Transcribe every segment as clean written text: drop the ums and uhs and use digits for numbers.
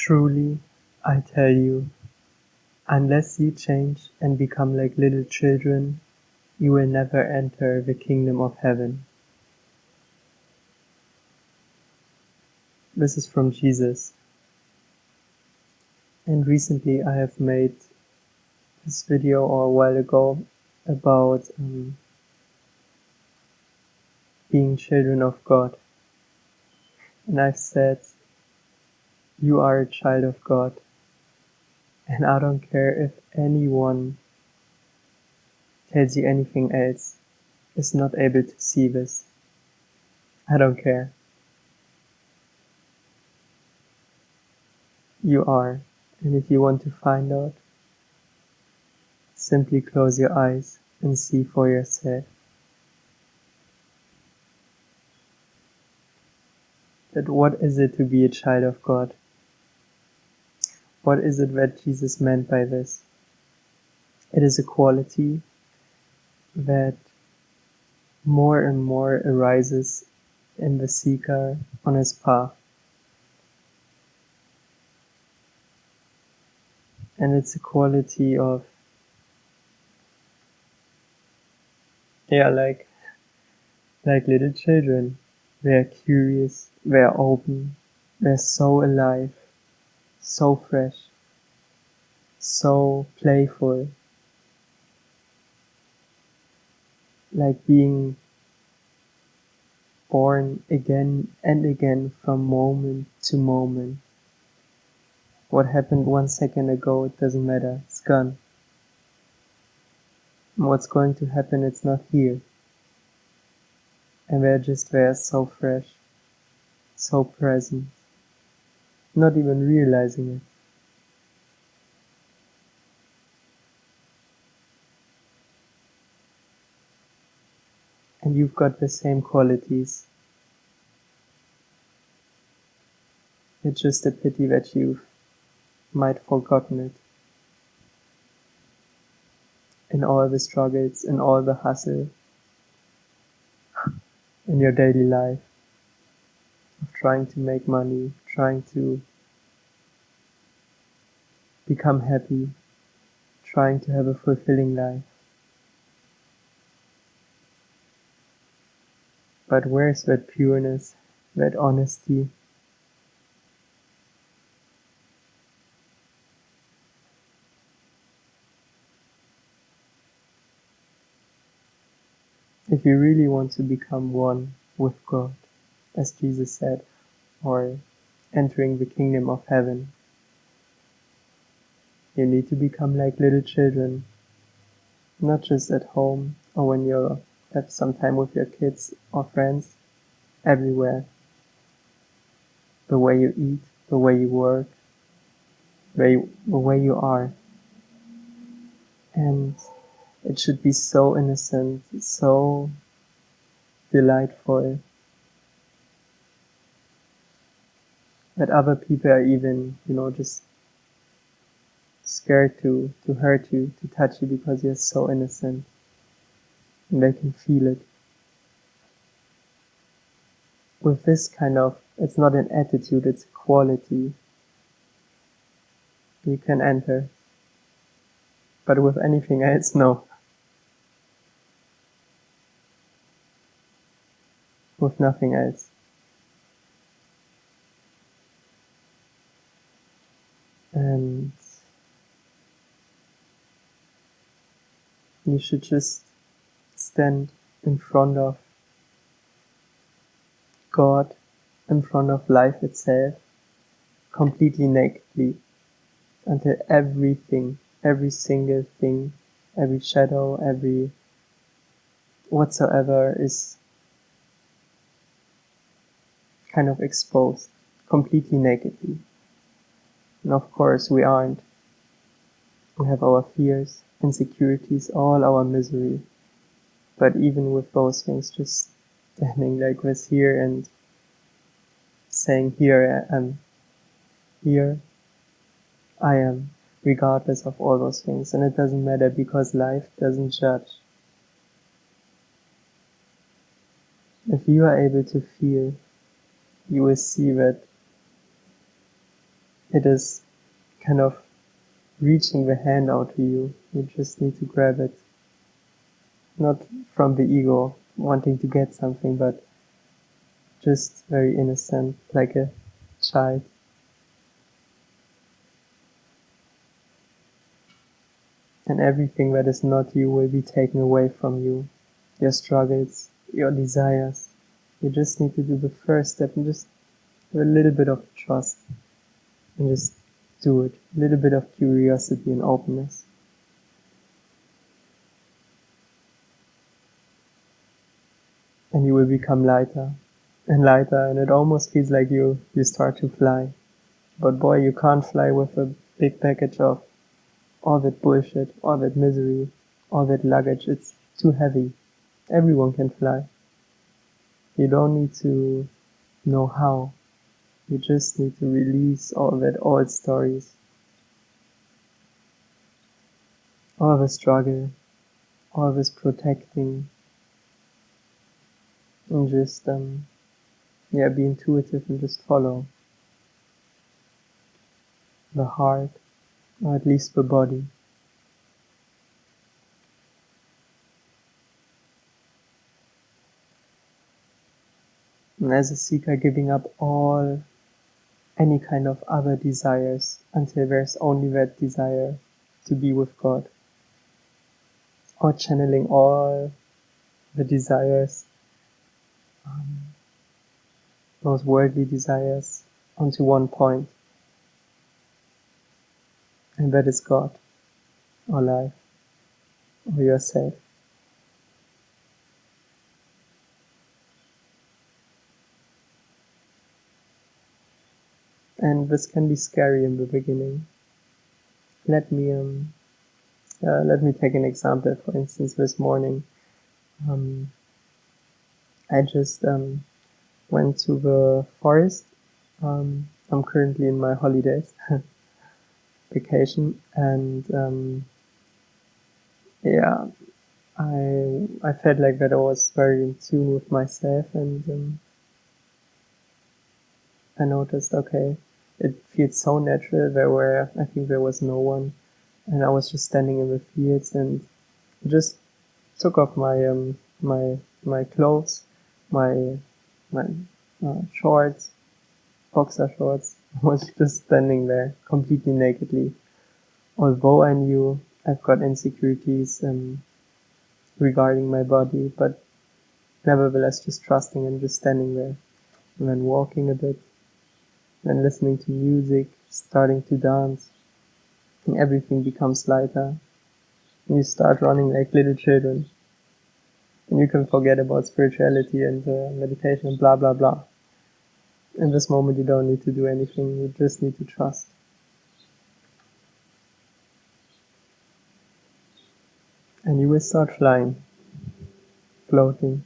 Truly, I tell you, unless you change and become like little children, you will never enter the kingdom of heaven. This is from Jesus. And recently I have made this video, or a while ago, about being children of God. And I've said, you are a child of God. And I don't care if anyone tells you anything else, is not able to see this. I don't care. You are. And if you want to find out, simply close your eyes and see for yourself. That what is it to be a child of God? What is it that Jesus meant by this? It is a quality that more and more arises in the seeker on his path. And it's a quality of, like little children. They are curious, they are open, they're so alive, so fresh, so playful. Like being born again and again from moment to moment. What happened 1 second ago, it doesn't matter, it's gone. And what's going to happen, it's not here. And they're just there, so fresh, so present, not even realizing it. And you've got the same qualities. It's just a pity that you might forgotten it. In all the struggles, in all the hustle, in your daily life, of trying to make money, trying to become happy, trying to have a fulfilling life. But where's that pureness, that honesty? If you really want to become one with God, as Jesus said, or entering the kingdom of heaven, you need to become like little children, not just at home or when you have some time with your kids or friends, everywhere. The way you eat, the way you work, the way you are. And it should be so innocent, so delightful, that other people are even, just scared to hurt you, to touch you, because you're so innocent. And they can feel it. With this kind of, it's not an attitude, it's a quality, you can enter. But with anything else, no. With nothing else. And you should just stand in front of God, in front of life itself, completely nakedly, until everything, every single thing, every shadow, every whatsoever is kind of exposed, completely nakedly. And of course we aren't. We have our fears, insecurities, all our misery. But even with those things, just standing like this here and saying, here I am, here I am, regardless of all those things. And it doesn't matter, because life doesn't judge. If you are able to feel, you will see that It is kind of reaching the hand out to you. You just need to grab it. Not from the ego, wanting to get something, but just very innocent, like a child. And everything that is not you will be taken away from you. Your struggles, your desires. You just need to do the first step and just have a little bit of trust. And just do it. A little bit of curiosity and openness. And you will become lighter and lighter, and it almost feels like you start to fly. But boy, you can't fly with a big package of all that bullshit, all that misery, all that luggage. It's too heavy. Everyone can fly. You don't need to know how. You just need to release all that old stories, all the struggle, all this protecting, and just be intuitive and just follow the heart, or at least the body. And as a seeker, giving up all any kind of other desires until there's only that desire to be with God, or channeling all the desires, those worldly desires, onto one point, and that is God, or life, or yourself. And this can be scary in the beginning. Let me take an example. For instance, this morning, I just went to the forest. I'm currently in my holidays, vacation, and I felt like that I was very in tune with myself, and I noticed, okay, it feels so natural. I think there was no one, and I was just standing in the fields and just took off my clothes, my my shorts, boxer shorts. I was just standing there completely nakedly. Although I knew I've got insecurities regarding my body, but nevertheless just trusting and just standing there, and then walking a bit, then listening to music, starting to dance, and everything becomes lighter. And you start running like little children, and you can forget about spirituality and meditation and blah blah blah. In this moment you don't need to do anything, you just need to trust. And you will start flying, floating.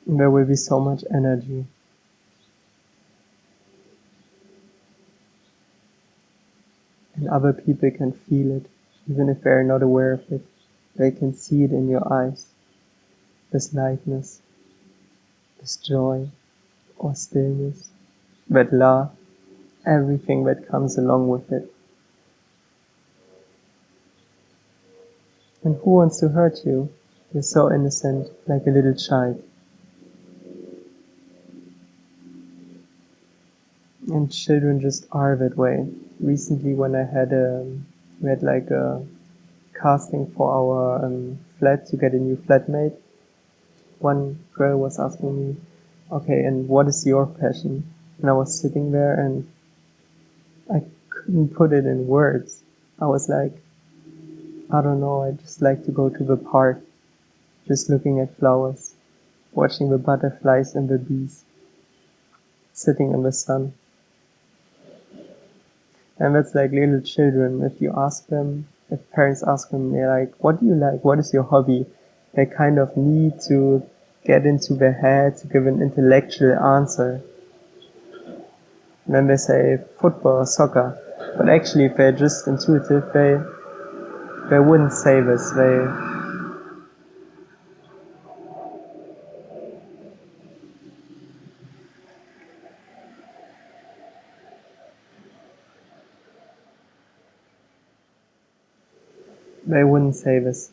And there will be so much energy. And other people can feel it, even if they're not aware of it. They can see it in your eyes. This lightness, this joy, or stillness, that love, everything that comes along with it. And who wants to hurt you? You're so innocent, like a little child. And children just are that way. Recently, when we had like a casting for our flat to get a new flatmate, one girl was asking me, okay, and what is your passion? And I was sitting there and I couldn't put it in words. I was like, I don't know, I just like to go to the park, just looking at flowers, watching the butterflies and the bees, sitting in the sun. And that's like little children. If parents ask them, they're like, what do you like? What is your hobby? They kind of need to get into their head to give an intellectual answer. And then they say football or soccer. But actually, if they're just intuitive, they wouldn't say this. they wouldn't say this.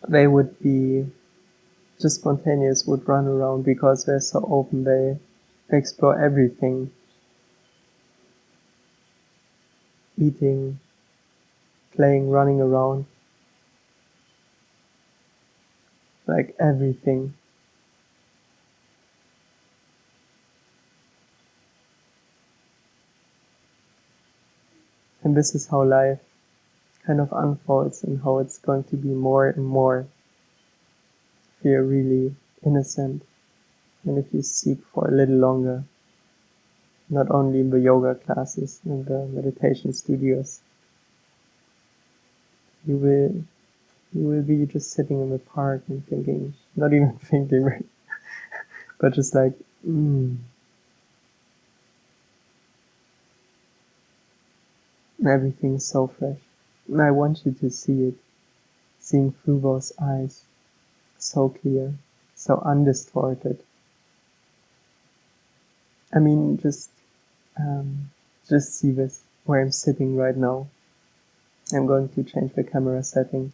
They would be just spontaneous, would run around because they're so open. They explore everything. Eating, playing, running around. Like everything. And this is how life kind of unfolds and how it's going to be more and more if you're really innocent and if you seek for a little longer, not only in the yoga classes and the meditation studios. You will be just sitting in the park and thinking, not even thinking, right? But just like, everything's so fresh. And I want you to see it, seeing through those eyes, so clear, so undistorted. I mean, just see this, where I'm sitting right now. I'm going to change the camera setting.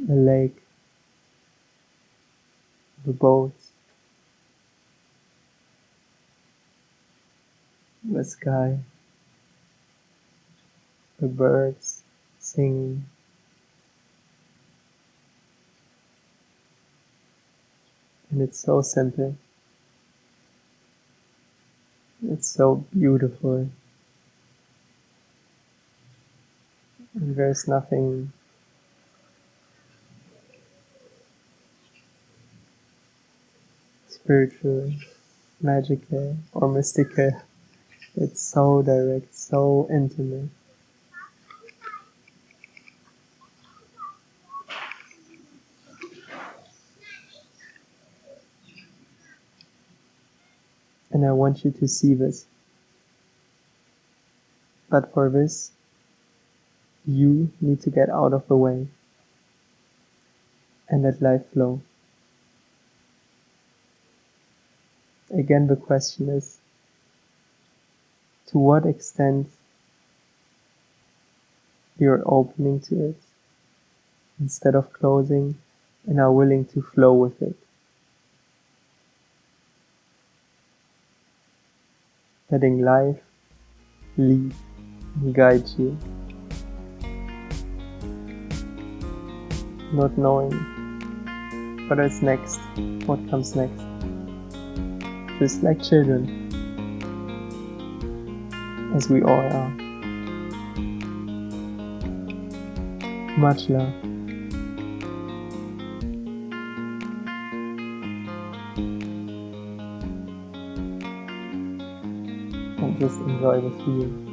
The lake, the boats, the sky, the birds singing. And it's so simple. It's so beautiful. And there's nothing spiritual, magical, or mystical. It's so direct, so intimate. And I want you to see this. But for this, you need to get out of the way and let life flow. Again, the question is, to what extent you're opening to it instead of closing and are willing to flow with it. Letting life lead and guide you. Not knowing what is next, what comes next. Just like children, as we all are. Much love. And just enjoy the feeling.